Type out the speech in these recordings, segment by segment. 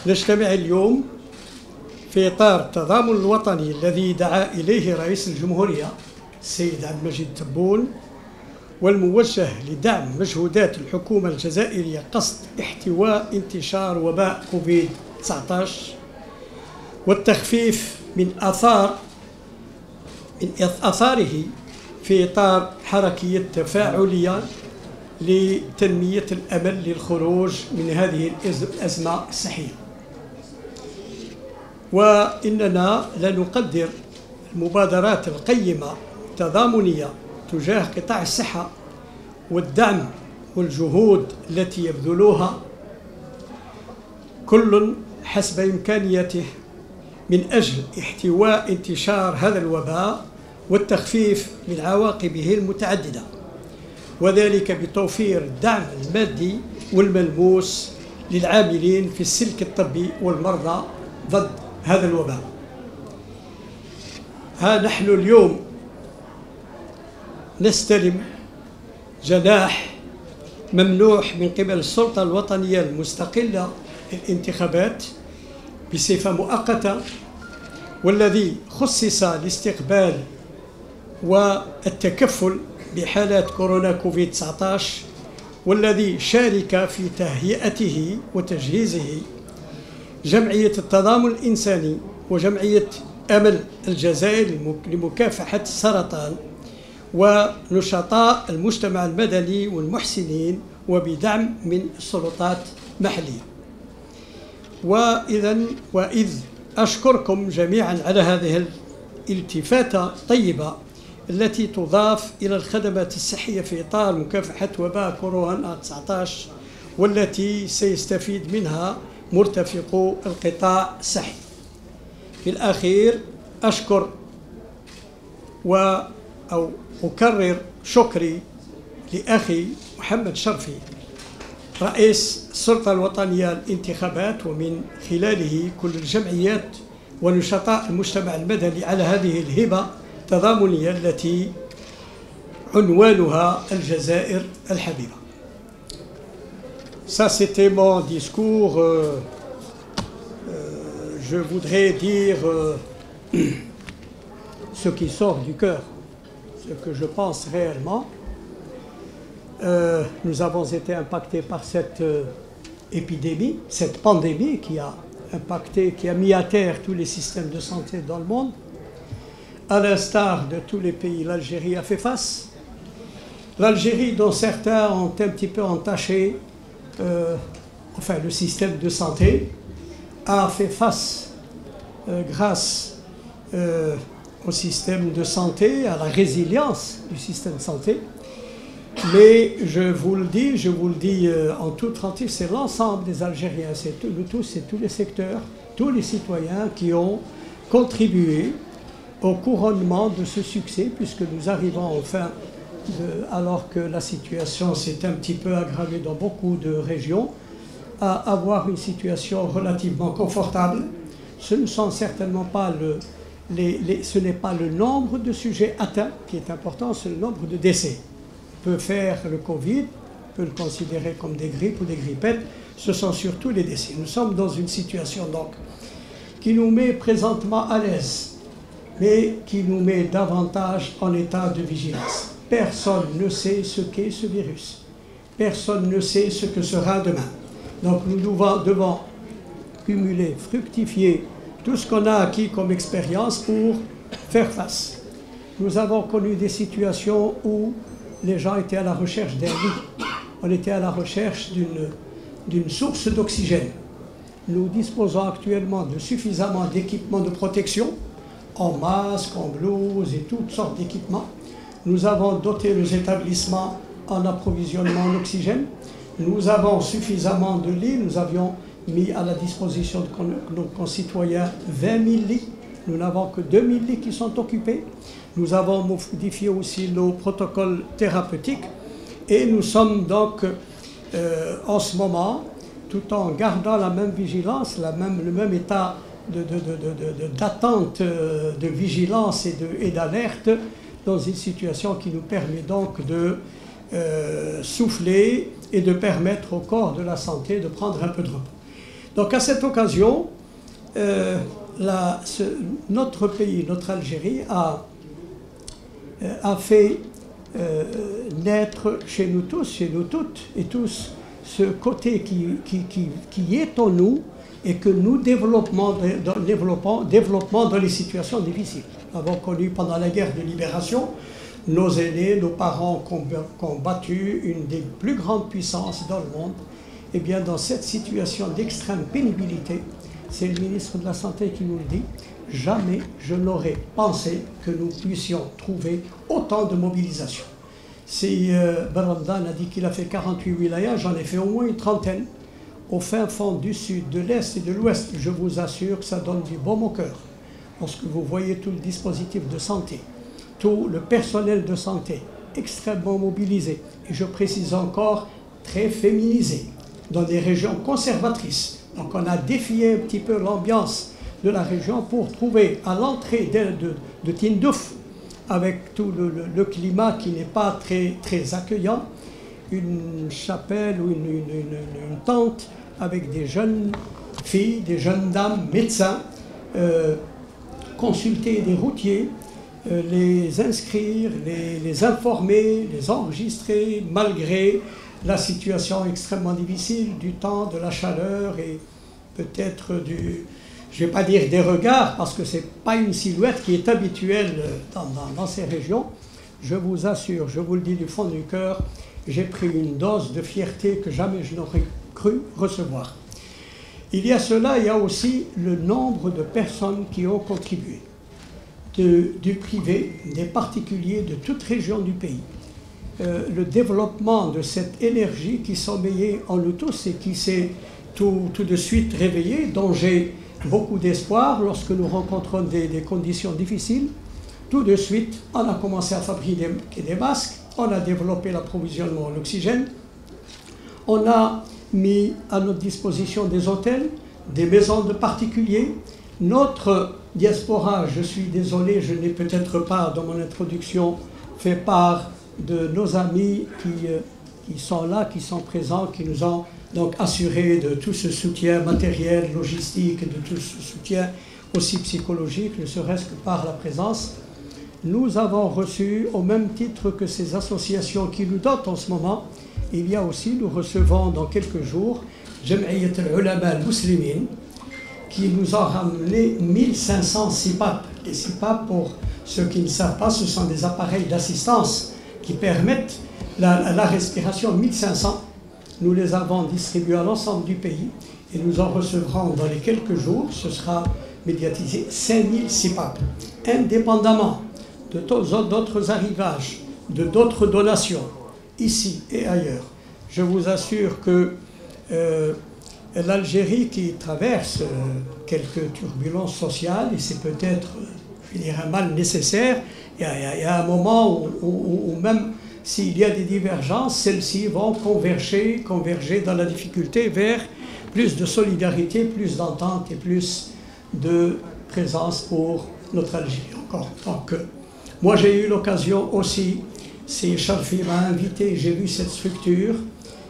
نجتمع اليوم في إطار التضامن الوطني الذي دعا إليه رئيس الجمهورية السيد عبد المجيد تبون، والموجه لدعم مجهودات الحكومة الجزائرية قصد احتواء انتشار وباء كوفيد-19 والتخفيف من آثاره في إطار حركية تفاعلية لتنمية الأمل للخروج من هذه الأزمة الصحية. وإننا لا نقدر المبادرات القيمة التضامنية تجاه قطاع الصحة والدعم والجهود التي يبذلوها كل حسب إمكانياته من أجل احتواء انتشار هذا الوباء والتخفيف من عواقبه المتعددة، وذلك بتوفير الدعم المادي والملموس للعاملين في السلك الطبي والمرضى ضد هذا الوباء. ها نحن اليوم نستلم جناح ممنوح من قبل السلطة الوطنية المستقلة للانتخابات بصفة مؤقتة، والذي خصص لاستقبال والتكفل بحالات كورونا كوفيد-19، والذي شارك في تهيئته وتجهيزه جمعية التضامن الإنساني وجمعية أمل الجزائر لمكافحة السرطان ونشطاء المجتمع المدني والمحسنين، وبدعم من السلطات المحلية. وإذ أشكركم جميعا على هذه الالتفاتة الطيبة التي تضاف إلى الخدمات الصحية في إطار مكافحة وباء كورونا-19، والتي سيستفيد منها مرتفقو القطاع الصحي. في الأخير أشكر أو أكرر شكري لأخي محمد شرفي رئيس السلطة الوطنية للانتخابات، ومن خلاله كل الجمعيات ونشطاء المجتمع المدني على هذه الهبة التضامنية التي عنوانها الجزائر الحبيبة. Ça, c'était mon discours. Je voudrais dire ce qui sort du cœur, ce que je pense réellement. Nous avons été impactés par cette épidémie, cette pandémie qui a impacté, qui a mis à terre tous les systèmes de santé dans le monde. À l'instar de tous les pays, l'Algérie a fait face. L'Algérie, dont certains ont un petit peu entaché le système de santé, a fait face grâce au système de santé, à la résilience du système de santé. Mais je vous le dis en toute franchise, c'est l'ensemble des Algériens, c'est tous les secteurs, tous les citoyens qui ont contribué au couronnement de ce succès, puisque nous arrivons enfin, alors que la situation s'est un petit peu aggravée dans beaucoup de régions, à avoir une situation relativement confortable. Ce ne sont certainement pas ce n'est pas le nombre de sujets atteints qui est important, c'est le nombre de décès. On peut faire le Covid, on peut le considérer comme des grippes ou des grippettes, ce sont surtout les décès. Nous sommes dans une situation donc qui nous met présentement à l'aise, mais qui nous met davantage en état de vigilance. Personne ne sait ce qu'est ce virus. Personne ne sait ce que sera demain. Donc nous devons cumuler, fructifier tout ce qu'on a acquis comme expérience pour faire face. Nous avons connu des situations où les gens étaient à la recherche d'un lit. On était à la recherche d'une source d'oxygène. Nous disposons actuellement de suffisamment d'équipements de protection, en masques, en blouses et toutes sortes d'équipements. Nous avons doté les établissements en approvisionnement en oxygène. Nous avons suffisamment de lits. Nous avions mis à la disposition de nos concitoyens 20 000 lits. Nous n'avons que 2 000 lits qui sont occupés. Nous avons modifié aussi nos protocoles thérapeutiques. Et nous sommes donc en ce moment, tout en gardant la même vigilance, le même état d'attente, de vigilance et d'alerte, dans une situation qui nous permet donc de souffler et de permettre au corps de la santé de prendre un peu de repos. Donc à cette occasion, notre pays, notre Algérie, a fait naître chez nous tous, chez nous toutes et tous, ce côté qui est en nous et que nous développons dans les situations difficiles. Nous avons connu pendant la guerre de libération nos aînés, nos parents qui ont battu une des plus grandes puissances dans le monde. Et bien dans cette situation d'extrême pénibilité, c'est le ministre de la Santé qui nous le dit, jamais je n'aurais pensé que nous puissions trouver autant de mobilisation. Si Baramdan a dit qu'il a fait 48 wilayas, j'en ai fait au moins une trentaine, au fin fond du sud, de l'est et de l'ouest. Je vous assure que ça donne du baume au cœur. Lorsque vous voyez tout le dispositif de santé, tout le personnel de santé extrêmement mobilisé, et je précise encore, très féminisé, dans des régions conservatrices. Donc on a défié un petit peu l'ambiance de la région pour trouver à l'entrée de Tindouf, avec tout le climat qui n'est pas très accueillant, une chapelle ou une tente avec des jeunes filles, des jeunes dames, médecins, consulter des routiers, les inscrire, les informer, les enregistrer, malgré la situation extrêmement difficile du temps, de la chaleur et peut-être je ne vais pas dire des regards, parce que ce n'est pas une silhouette qui est habituelle dans ces régions. Je vous assure, je vous le dis du fond du cœur, j'ai pris une dose de fierté que jamais je n'aurais cru recevoir. Il y a cela, il y a aussi le nombre de personnes qui ont contribué, du privé, des particuliers de toute région du pays. Le développement de cette énergie qui sommeillait en nous tous et qui s'est tout de suite réveillée, dont j'ai beaucoup d'espoir lorsque nous rencontrons des conditions difficiles. Tout de suite, on a commencé à fabriquer des masques, on a développé l'approvisionnement en oxygène, on a mis à notre disposition des hôtels, des maisons de particuliers. Notre diaspora, je suis désolé, je n'ai peut-être pas dans mon introduction fait part de nos amis qui sont là, qui sont présents, qui nous ont donc assuré de tout ce soutien matériel, logistique, de tout ce soutien aussi psychologique, ne serait-ce que par la présence. Nous avons reçu, au même titre que ces associations qui nous dotent en ce moment, il y a aussi, nous recevons dans quelques jours, Jam'iyat al-Ulama al-Muslimin, qui nous a ramené 1500 CPAP. Les CPAP, pour ceux qui ne savent pas, ce sont des appareils d'assistance qui permettent la respiration. 1500. Nous les avons distribués à l'ensemble du pays et nous en recevrons dans les quelques jours, ce sera médiatisé, 5000 CPAP, indépendamment de d'autres arrivages, de d'autres donations, ici et ailleurs. Je vous assure que l'Algérie qui traverse quelques turbulences sociales, et c'est peut-être, je vais dire, un mal nécessaire, il y a un moment où même s'il y a des divergences, celles-ci vont converger dans la difficulté vers plus de solidarité, plus d'entente et plus de présence pour notre Algérie encore. Donc, moi j'ai eu l'occasion aussi, c'est Charfi m'a invité, j'ai vu cette structure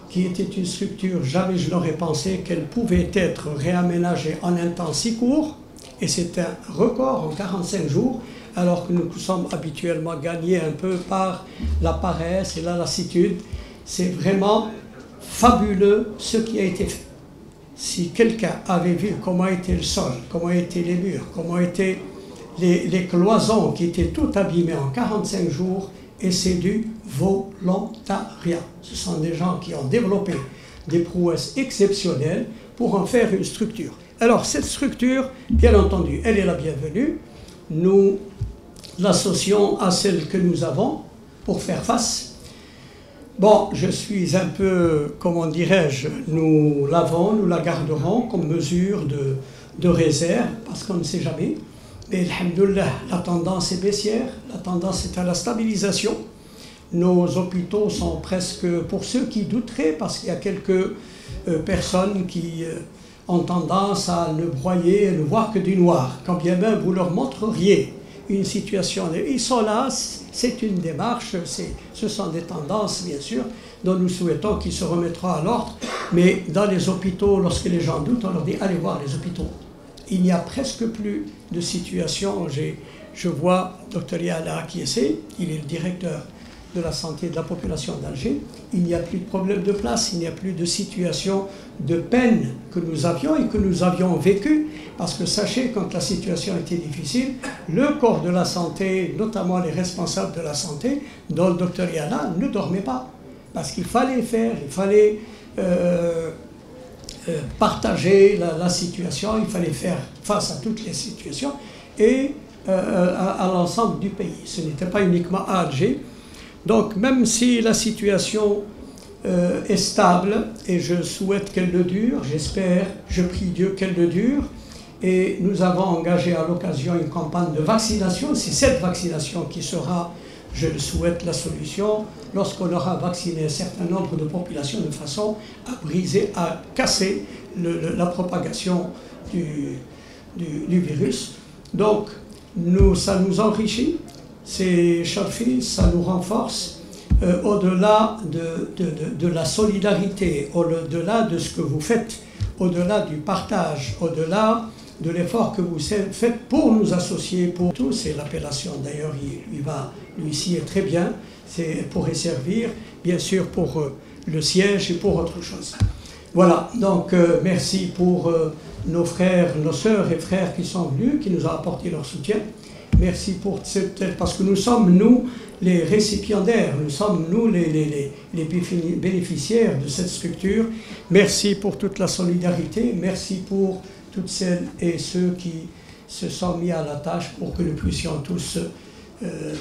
qui était une structure, jamais je n'aurais pensé qu'elle pouvait être réaménagée en un temps si court, et c'est un record en 45 jours, alors que nous sommes habituellement gagnés un peu par la paresse et la lassitude. C'est vraiment fabuleux ce qui a été fait. Si quelqu'un avait vu comment était le sol, comment étaient les murs, comment étaient les cloisons qui étaient tout abîmées en 45 jours, et c'est du volontariat. Ce sont des gens qui ont développé des prouesses exceptionnelles pour en faire une structure. Alors cette structure, bien entendu, elle est la bienvenue. Nous l'associons à celle que nous avons pour faire face. Bon, je suis un peu, comment dirais-je, nous l'avons, nous la garderons comme mesure de réserve, parce qu'on ne sait jamais. Mais alhamdoulilah, la tendance est baissière, la tendance est à la stabilisation. Nos hôpitaux sont presque, pour ceux qui douteraient, parce qu'il y a quelques personnes qui ont tendance à ne broyer, à ne voir que du noir, quand bien même vous leur montreriez une situation. Ils sont là, c'est une démarche, ce sont des tendances bien sûr, dont nous souhaitons qu'il se remettra à l'ordre. Mais dans les hôpitaux, lorsque les gens doutent, on leur dit allez voir les hôpitaux. Il n'y a presque plus de situation. Je vois Dr Yala Akiessé, il est le directeur de la santé de la population d'Alger. Il n'y a plus de problème de place, il n'y a plus de situation de peine que nous avions et que nous avions vécu. Parce que sachez, quand la situation était difficile, le corps de la santé, notamment les responsables de la santé, dont le Dr Yala, ne dormait pas. Parce qu'il fallait faire, il fallait partager la situation, il fallait faire face à toutes les situations et à l'ensemble du pays. Ce n'était pas uniquement à Alger. Donc même si la situation est stable, et je souhaite qu'elle le dure, j'espère, je prie Dieu qu'elle le dure, et nous avons engagé à l'occasion une campagne de vaccination. C'est cette vaccination qui sera, je le souhaite, la solution lorsqu'on aura vacciné un certain nombre de populations de façon à briser, à casser la propagation du virus. Donc ça nous enrichit, c'est Sharfi, ça nous renforce au-delà de la solidarité, au-delà de ce que vous faites, au-delà du partage, au-delà de l'effort que vous faites pour nous associer, pour tous. C'est l'appellation d'ailleurs, lui ici est très bien, c'est pour y servir, bien sûr pour le siège et pour autre chose. Voilà, donc merci pour nos frères, nos sœurs et frères qui sont venus, qui nous ont apporté leur soutien. Merci pour parce que nous sommes, nous, les récipiendaires, nous sommes, nous, les bénéficiaires de cette structure. Merci pour toute la solidarité, merci pour toutes celles et ceux qui se sont mis à la tâche pour que nous puissions tous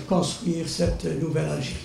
construire cette nouvelle Algérie.